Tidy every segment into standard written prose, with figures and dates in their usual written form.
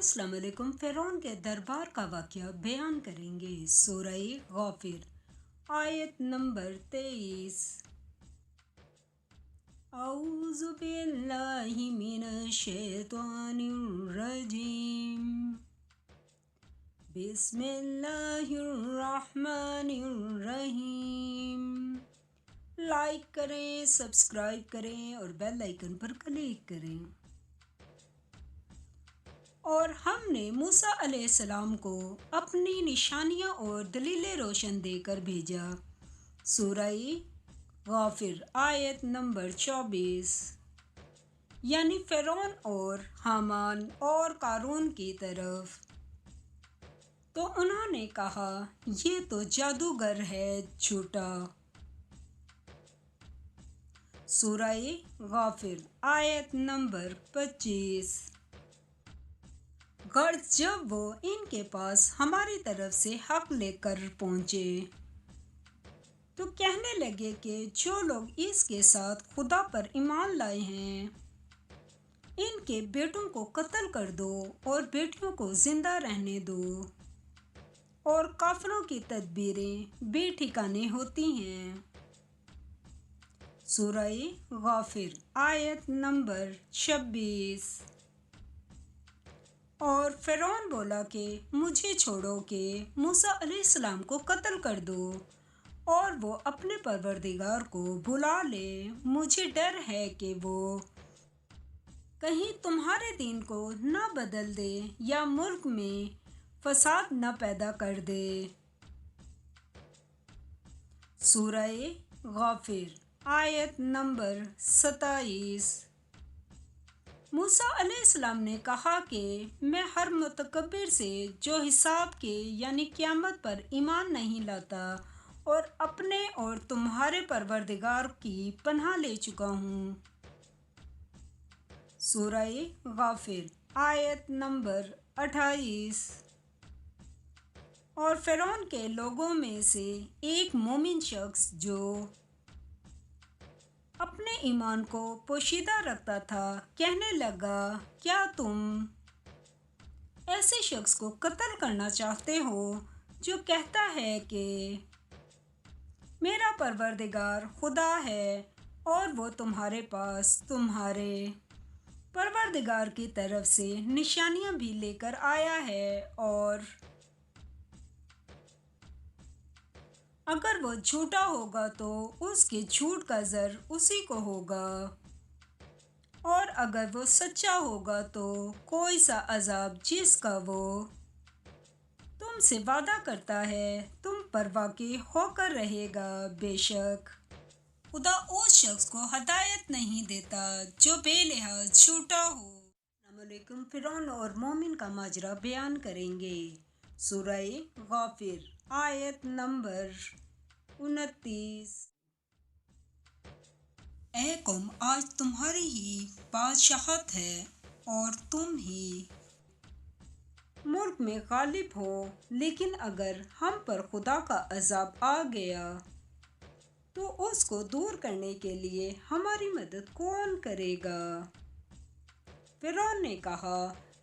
अस्सलाम वालेकुम। फ़िरौन के दरबार का वाक़या बयान करेंगे। सूरह गाफ़िर आयत नंबर 23। औज़ु बिल्लाहि मिनश शैतानिर रजीम। बिस्मिल्लाहिर रहमानिर रहीम। लाइक करें, सब्सक्राइब करें और बेल आइकन पर क्लिक करें। और हमने मूसा अलैहिस्सलाम को अपनी निशानियाँ और दलीलें रोशन देकर भेजा। सूरह गाफ़िर आयत नंबर 24। यानी फ़िरौन और हामान और क़ारून की तरफ। तो उन्होंने कहा, ये तो जादूगर है झूठा। सूरह गाफ़िर आयत नंबर 25। गर्ज जब वो इनके पास हमारी तरफ से हक लेकर पहुँचे तो कहने लगे कि जो लोग इसके साथ खुदा पर ईमान लाए हैं इनके बेटों को कत्ल कर दो और बेटियों को जिंदा रहने दो। और काफिरों की तदबीरें बेठिकाने होती हैं। सूरह गाफ़िर आयत नंबर 26। और फ़िरौन बोला कि मुझे छोड़ो कि मूसा अलैहिस्सलाम को कत्ल कर दो और वो अपने परवरदिगार को बुला ले। मुझे डर है कि वो कहीं तुम्हारे दीन को न बदल दे या मुल्क में फसाद न पैदा कर दे। सूरह गाफ़िर आयत नंबर 27। मूसा अलैहिस्सलाम ने कहा कि मैं हर मुतकब्बिर से जो हिसाब के यानी क़यामत पर ईमान नहीं लाता और अपने और तुम्हारे परवरदिगार की पनाह ले चुका हूँ। सूरह गाफ़िर आयत नंबर 28। और फ़िरौन के लोगों में से एक मोमिन शख्स जो अपने ईमान को पोशीदा रखता था कहने लगा, क्या तुम ऐसे शख्स को कत्ल करना चाहते हो जो कहता है कि मेरा परवरदिगार खुदा है और वो तुम्हारे पास तुम्हारे परवरदिगार की तरफ से निशानियां भी लेकर आया है और अगर वो झूठा होगा तो उसके झूठ का ज़र उसी को होगा और अगर वो सच्चा होगा तो कोई सा अज़ाब जिसका वो तुमसे वादा करता है तुम पर वाक़ई होकर रहेगा। बेशक खुदा उस शख्स को हदायत नहीं देता जो बेलिहाज झूठा हो। अस्सलामुअलैकुम। फ़िरौन और मोमिन का माजरा बयान करेंगे। सूरह गाफ़िर आयत नंबर 29। ऐ कौम, आज तुम्हारी ही बादशाहत है और तुम ही मुल्क में गालिब हो। लेकिन अगर हम पर खुदा का अज़ाब आ गया तो उसको दूर करने के लिए हमारी मदद कौन करेगा। फ़िरौन ने कहा,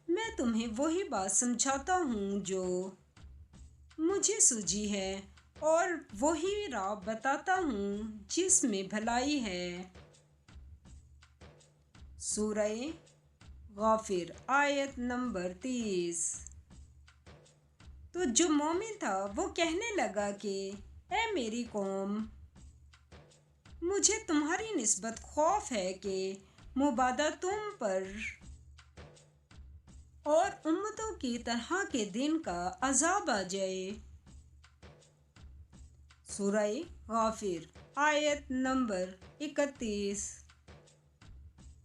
मैं तुम्हें वही बात समझाता हूँ जो मुझे सूझी है और वही राह बताता हूँ जिसमें भलाई है। सूरह गाफ़िर आयत नंबर 30। तो जो मोमिन था वो कहने लगा कि ऐ मेरी कौम, मुझे तुम्हारी निस्बत खौफ है कि मुबादा तुम पर और उम्मतों की तरह के दिन का अज़ाब आ जाए। सूरह गाफ़िर आयत नंबर 31।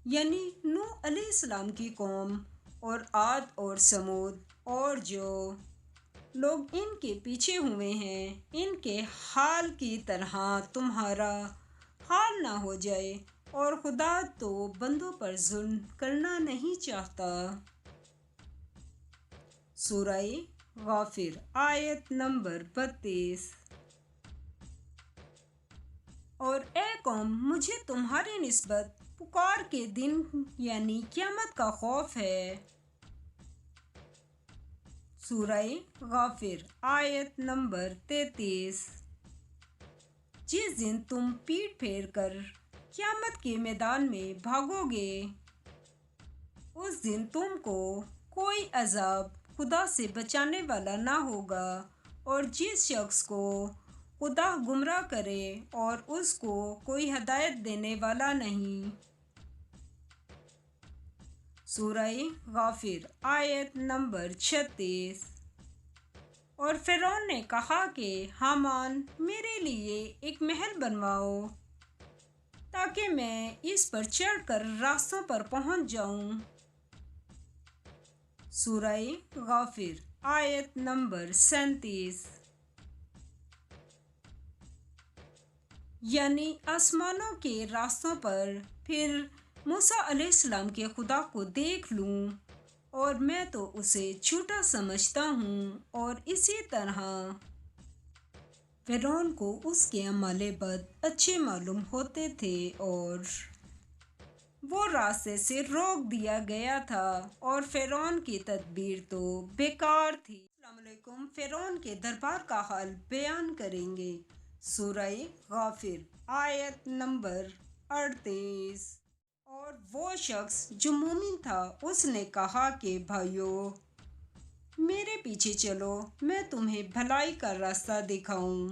यानी नूह अलैहिस्सलाम की कौम और आद और समूद और जो लोग इनके पीछे हुए हैं इनके हाल की तरह तुम्हारा हाल ना हो जाए। और खुदा तो बंदों पर जुल्म करना नहीं चाहता। सूरह गाफ़िर आयत नंबर 32। और ए कौम, मुझे तुम्हारी निस्बत पुकार के दिन यानी क़यामत का खौफ है। سورہ غافر آیت نمبر 33۔ جس دن تم پیٹھ پھیر کر قیامت کے میدان میں بھاگو گے، اس دن تم کو کوئی عذاب خدا سے بچانے والا نہ ہوگا، اور جس شخص کو خدا گمراہ کرے اور اس کو کوئی ہدایت دینے والا نہیں۔ سورہ غافر آیت نمبر 36۔ اور فرعون نے کہا کہ حامان میرے لیے ایک محل بنواؤ تاکہ میں اس پر چڑھ کر راستوں پر پہنچ جاؤں۔ سورہ غافر آیت نمبر 37۔ یعنی آسمانوں کے راستوں پر پھر موسیٰ علیہ السلام کے خدا کو دیکھ لوں، اور میں تو اسے چھوٹا سمجھتا ہوں۔ اور اسی طرح فرعون کو اس کے اعمال بد اچھے معلوم ہوتے تھے، اور وہ راستے سے روک دیا گیا تھا، اور فرعون کی تدبیر تو بیکار تھی۔ السلام علیکم۔ فرعون کے دربار کا حال بیان کریں گے۔ سورہ غافر آیت نمبر 38۔ اور وہ شخص جو مومن تھا اس نے کہا کہ بھائیو، میرے پیچھے چلو، میں تمہیں بھلائی کا راستہ دکھاؤں۔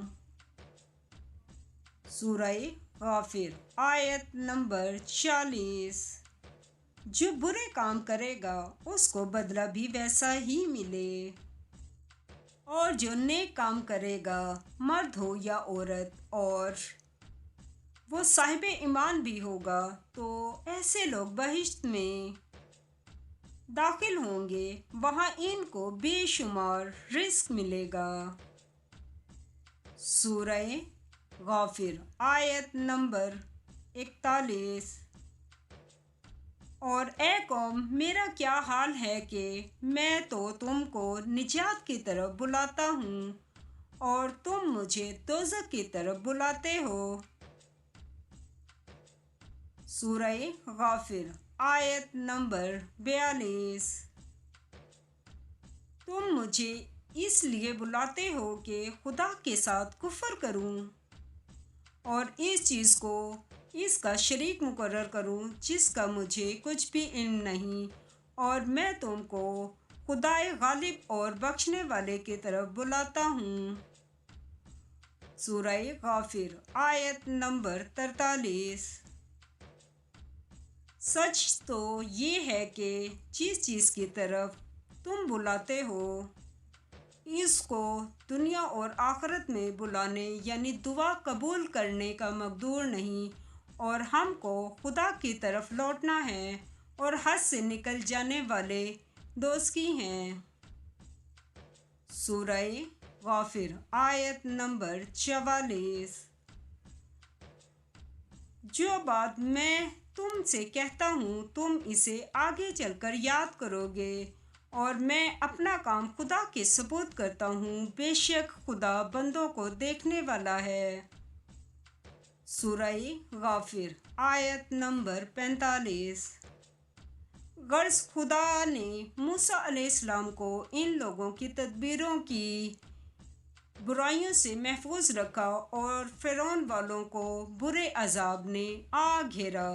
سورہ غافر آیت نمبر 40۔ جو برے کام کرے گا اس کو بدلہ بھی ویسا ہی ملے، اور جو نیک کام کرے گا، مرد ہو یا عورت، اور وہ صاحب ایمان بھی ہوگا، تو ایسے لوگ بہشت میں داخل ہوں گے، وہاں ان کو بے شمار رزق ملے گا۔ سورہ غافر آیت نمبر 41۔ اور اے قوم، میرا کیا حال ہے کہ میں تو تم کو نجات کی طرف بلاتا ہوں، اور تم مجھے دوزخ کی طرف بلاتے ہو۔ سورہ غافر آیت نمبر 42۔ تم مجھے اس لیے بلاتے ہو کہ خدا کے ساتھ کفر کروں، اور اس چیز کو اس کا شریک مقرر کروں جس کا مجھے کچھ بھی علم نہیں، اور میں تم کو خدائے غالب اور بخشنے والے کی طرف بلاتا ہوں۔ سورہ غافر آیت نمبر 43۔ سچ تو یہ ہے کہ جس چیز کی طرف تم بلاتے ہو، اس کو دنیا اور آخرت میں بلانے یعنی دعا قبول کرنے کا مقدور نہیں، اور ہم کو خدا کی طرف لوٹنا ہے، اور حد سے نکل جانے والے دوزخی ہیں۔ سورہ غافر آیت نمبر 44۔ جو بات میں تم سے کہتا ہوں تم اسے آگے چل کر یاد کرو گے، اور میں اپنا کام خدا کے سپرد کرتا ہوں، بے شک خدا بندوں کو دیکھنے والا ہے۔ سورہ غافر آیت نمبر 45۔ غرض خدا نے موسیٰ علیہ السلام کو ان لوگوں کی تدبیروں کی برائیوں سے محفوظ رکھا، اور فرعون والوں کو برے عذاب نے آ گھیرا۔